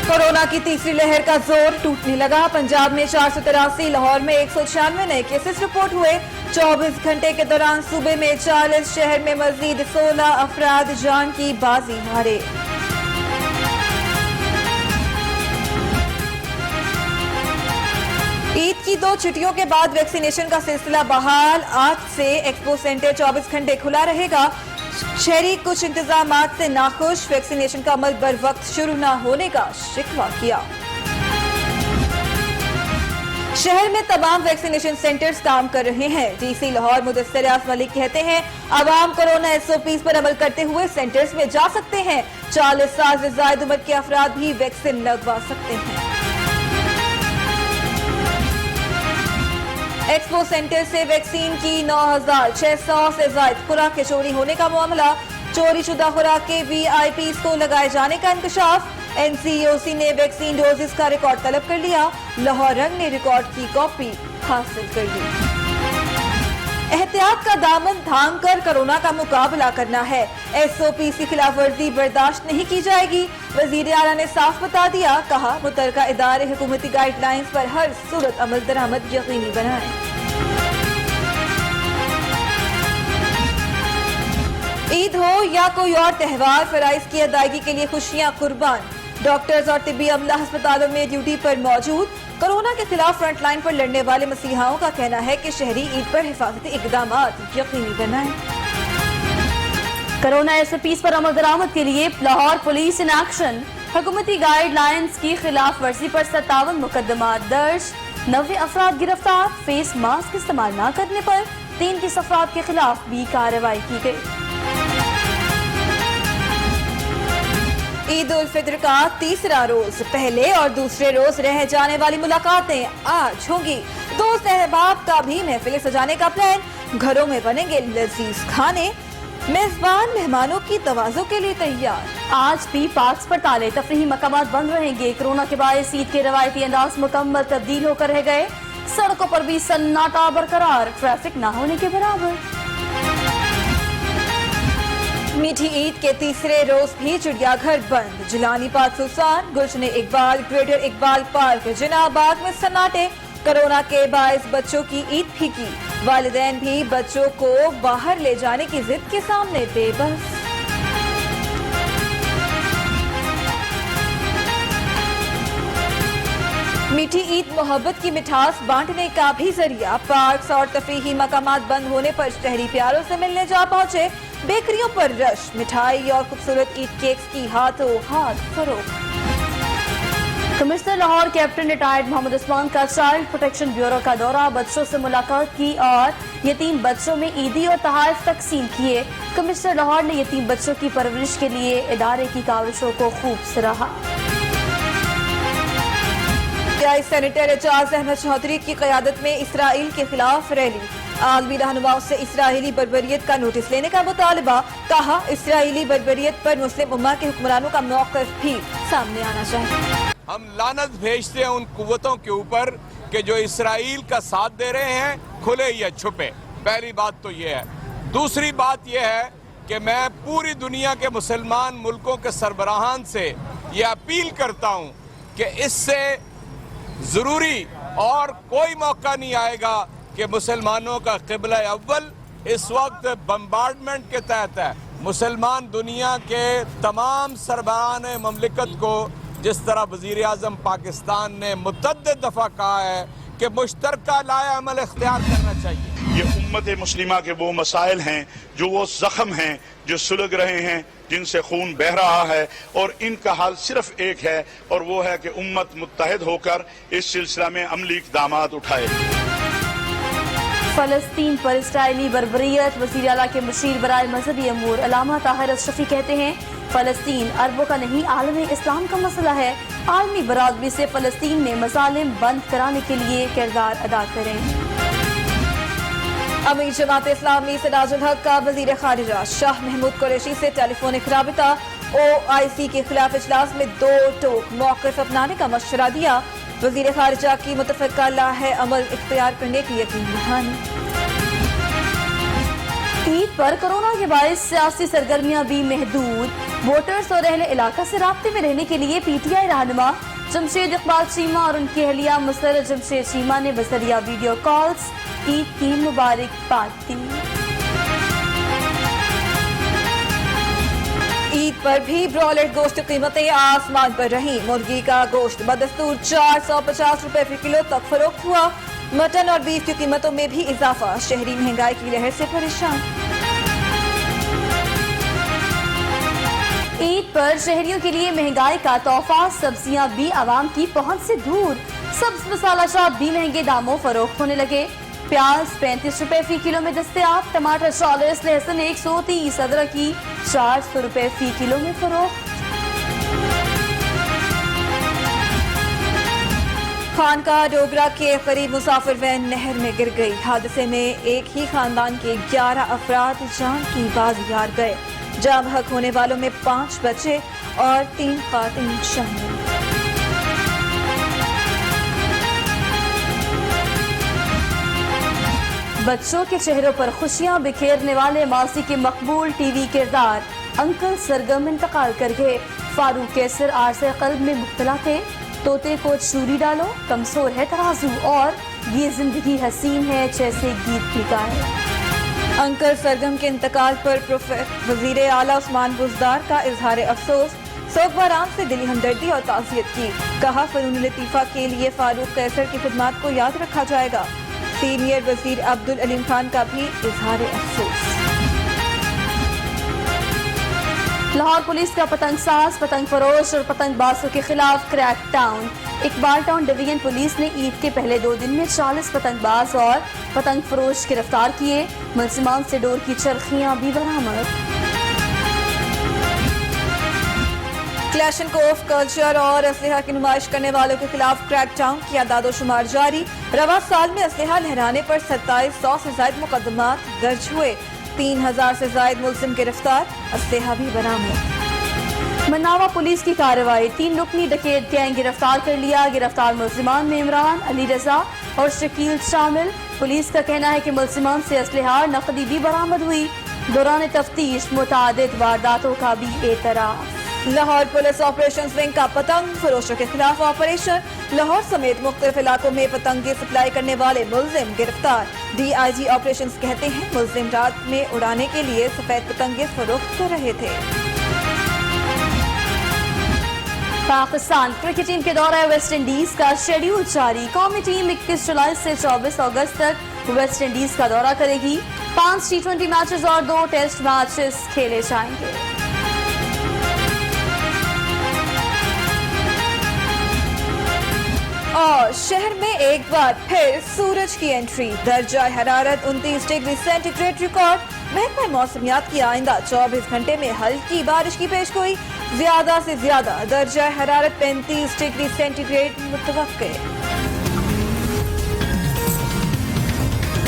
Corona की तीसरी लहर का जोर टूटने लगा। पंजाब में 483, लाहौर में 196 नए केसेस रिपोर्ट हुए। 24 घंटे के दौरान सूबे में 40, शहर में मजीद 16 अफराद जान की बाजी हारे। ईद की 2 छुट्टियों के बाद वैक्सीनेशन का सिलसिला बहाल। आज से एक्सपो सेंटर 24 घंटे खुला रहेगा। शहरी कुछ इंतजामात से नाखुश, वैक्सीनेशन का अमल बर वक्त शुरू न होने का शिकवा किया। शहर में तमाम वैक्सीनेशन सेंटर्स काम कर रहे हैं। डीसी लाहौर मुदस्सिर रियाज मलिक कहते हैं, आवाम कोरोना SOPs पर अमल करते हुए सेंटर्स में जा सकते हैं। 40 साल से ज्यादा उम्र के अफराद भी वैक्सीन लगवा सकते हैं। एक्सपो सेंटर से वैक्सीन की 9600 से ज्यादा खुराकें चोरी होने का मामला। चोरी शुदा खुराकें VIPs को लगाए जाने का इंकशाफ। NCOC ने वैक्सीन डोजेस का रिकॉर्ड तलब कर लिया। लाहौर रंग ने रिकॉर्ड की कॉपी हासिल कर ली। एहतियात का दामन थाम कर कोरोना का मुकाबला करना है। SOPs की खिलाफ वर्जी बर्दाश्त नहीं की जाएगी। वजीर आला ने साफ बता दिया, कहा मुतलका इदारे हुकूमती गाइडलाइंस पर हर सूरत अमल दरामद यकीनी बनाएं। ईद हो या कोई और त्यौहार, फराइज की अदायगी के लिए खुशियां कुर्बान। डॉक्टर्स और तिब्बी अमला अस्पतालों में ड्यूटी पर मौजूद। कोरोना के खिलाफ फ्रंट लाइन पर लड़ने वाले मसीहाओं का कहना है कि शहरी ईद पर हिफाजती इक़दामात यकीनी बनाएं। कोरोना SOPs पर अमल दरामद के लिए लाहौर पुलिस इन एक्शन। हुकूमती गाइडलाइंस की खिलाफ वर्जी पर 57 मुकदमात दर्ज। 90 अफराद गिरफ्तार। फेस मास्क इस्तेमाल न करने पर 33 अफराद के खिलाफ भी कार्रवाई की गई। ईद उल फितर का तीसरा रोज, पहले और दूसरे रोज रह जाने वाली मुलाकातें आज होंगी। दोस्त अहबाब का भी महफिल सजाने का प्लान। घरों में बनेंगे लजीज खाने। मेजबान मेहमानों की तवाज़ो के लिए तैयार। आज भी पार्क्स पर ताले, तफरीही मकामात बंद रहेंगे। कोरोना के बायस ईद के रवायती अंदाज मुकम्मल तब्दील होकर रह गए। सड़कों पर भी सन्नाटा बरकरार, ट्रैफिक न होने के बराबर। मीठी ईद के तीसरे रोज भी चिड़ियाघर बंद। जिलानी पार्क सुसान, गुलशन इकबाल, ग्रेटर इकबाल पार्क, जिना बाग में सन्नाटे। कोरोना के बायस बच्चों की ईद फीकी। वालिदैन भी बच्चों को बाहर ले जाने की जिद के सामने बेबस। मीठी ईद मोहब्बत की मिठास बांटने का भी जरिया। पार्क्स और तफरीही मकामात बंद होने पर शहरी प्यारों से मिलने जा पहुंचे। बेकरियों पर रश, मिठाई और खूबसूरत ईद केक्स की हाथों हाथ फरोख्त। Commissioner Lahore captain retired Mohammad Usman का चाइल्ड प्रोटेक्शन ब्यूरो का दौरा, बच्चों से मुलाकात की और यतीम बच्चों में ईदी और तोहफे तकसीम किए। कमिश्नर लाहौर ने यतीम बच्चों की परवरिश के लिए इदारे की काविशों को खूब सराहा। सेनेटर एजाज अहमद चौधरी की क़यादत में इसराइल के खिलाफ रैली। आलमी रहनुमाओं से इसराइली बर्बरियत का नोटिस लेने का मुतालबा। कहा, इसराइली बर्बरियत पर मुस्लिम उम्मा के हुक्मरानों का मौक़िफ़ भी सामने आना चाहिए। हम लानत भेजते हैं उन कुव्वतों के ऊपर कि जो इसराइल का साथ दे रहे हैं, खुले या छुपे। पहली बात तो ये है। दूसरी बात ये है कि मैं पूरी दुनिया के मुसलमान मुल्कों के सरबराहान से ये अपील करता हूँ कि इससे ज़रूरी और कोई मौका नहीं आएगा कि मुसलमानों का क़िबला अव्वल इस वक्त बम्बार्डमेंट के तहत है। मुसलमान दुनिया के तमाम सरबराहान ममलिकत को, जिस तरह वज़ीर आज़म पाकिस्तान ने मुतअद्दिद दफ़ा कहा है कि मुश्तरका लाए अमल इख्तियार करना चाहिए। ये उम्मत मुस्लिमा के वो मसाइल हैं, जो वो ज़ख्म हैं जो सुलग रहे हैं, जिनसे खून बह रहा है, और इनका हाल सिर्फ एक है, और वो है कि उम्मत मुत्तहिद होकर इस सिलसिला में अमली इक़दामात उठाए। फ़लस्तीन पर इसराइली बर्बरियत। वज़ीर आला के मुशीर बराए मजहबी अमूर अल्लामा ताहिर अशरफी कहते हैं, फ़लस्तीन अरबों का नहीं, आलमी इस्लाम का मसला है। आलमी बरादरी से फ़लस्तीन में मज़ालिम बंद कराने के लिए किरदार अदा करें। अमीर जमात इस्लामी सिराजुल हक का वज़ीर खारिजा शाह महमूद कुरैशी से टेलीफोनिक राबिता। OIC के खिलाफ इजलास में 2 टोक मौक़िफ़ अपनाने का मशवरा दिया। वज़ीर खारिजा की मुतफ़क़ा लाहे अमल इख्तियार करने की यकीन दहानी। عید پر کورونا کے باعث سیاسی سرگرمیاں بھی محدود، ووٹرز اور اہل علاقہ سے رابطے میں رہنے کے لیے پی ٹی آئی رہنما جمشید اقبال چیمہ اور ان کی اہلیہ مسرت جمشید چیمہ نے بذریعہ ویڈیو کالز عید کی مبارکباد دی۔ عید پر بھی برالر گوشت قیمتیں آسمان پر رہیں۔ مرغی کا گوشت بدستور 450 روپے فی کلو تک فروخت ہوا۔ مٹن اور بیف کی قیمتوں میں بھی اضافہ، شہری مہنگائی کی لہر سے پریشان۔ عید پر شہریوں کے لیے مہنگائی کا تحفہ، سبزیاں بھی عوام کی پہنچ سے دور، سبز مسالہ جات بھی مہنگے داموں فروخت ہونے لگے۔ پیاز 35 روپے فی کلو میں دستیاب، ٹماٹر 40، لہسن 130، ادرک کی 400 روپے فی کلو میں فروخت۔ خانقاہ ڈوگرہ کے قریب مسافر وین نہر میں گر گئی۔ حادثے میں ایک ہی خاندان کے 11 افراد جان کی بازی ہار گئے۔ جاں بحق ہونے والوں میں 5 بچے اور 3 خواتین شامل۔ بچوں کے چہروں پر خوشیاں بکھیرنے والے ماضی کے مقبول ٹی وی کردار انکل سرگم انتقال کر گئے۔ فاروق کیسر عارض قلب میں مبتلا تھے۔ طوطے کو چوری ڈالو، کمزور ہے ترازو، اور یہ زندگی حسین ہے جیسے گیت بھی گائے۔ انکل سرگم کے انتقال پر وزیر اعلیٰ عثمان بزدار کا اظہار افسوس، سوگواران سے دلی ہمدردی اور تعزیت کی۔ کہا فنون لطیفہ کے لیے فاروق کیسر کی خدمات کو یاد رکھا جائے گا۔ سینئر وزیر عبدالعلیم خان کا بھی اظہار افسوس۔ لاہور پولیس کا پتنگ ساز، پتنگ فروش اور پتنگ بازوں کے خلاف crack down. Iqbal town division police نے عید کے پہلے 2 دن میں 40 پتنگ باز اور پتنگ فروش گرفتار کیے۔ ملزمان سے ڈور کی چرخیاں بھی برآمد۔ کلیشن کوف کلچر اور اسلحہ کی نمائش کرنے والوں کے خلاف کریک ڈاؤن کی اعداد و شمار جاری۔ رواں سال میں اسلحہ لہرانے پر 2700 سے زائد مقدمات درج ہوئے۔ 3000 سے زائد ملزم گرفتار، اسلحہ بھی برآمد۔ مناوا پولیس کی کارروائی، 3 رکنی ڈکیت گینگ گرفتار کر لیا۔ گرفتار ملزمان میں عمران، علی رضا اور شکیل شامل۔ پولیس کا کہنا ہے کہ ملزمان سے اسلحہ اور نقدی بھی برآمد ہوئی۔ دوران تفتیش متعدد وارداتوں کا بھی اعتراف۔ لاہور پولیس آپریشن ونگ کا پتنگ فروشوں کے خلاف آپریشن۔ لاہور سمیت مختلف علاقوں میں پتنگیں سپلائی کرنے والے ملزم گرفتار۔ ڈی آئی جی آپریشنز کہتے ہیں ملزم رات میں اڑانے کے لیے سفید پتنگیں فروخت کر رہے تھے۔ پاکستان کرکٹ ٹیم کے دورہ ویسٹ انڈیز کا شیڈیول جاری۔ قومی ٹیم 21 جولائی سے 24 اگست تک ویسٹ انڈیز کا دورہ کرے گی۔ 5 T20 میچز اور 2 ٹیسٹ میچز کھیلے جائیں گے۔ اور شہر میں ایک بار پھر سورج کی انٹری، درجہ حرارت 29 ڈگری سینٹی گریڈ ریکارڈ۔ محکمہ موسمیات کی آئندہ 24 گھنٹے میں ہلکی بارش کی پیشگوئی، زیادہ سے زیادہ درجہ حرارت 35 ڈگری سینٹی گریڈ متوقع۔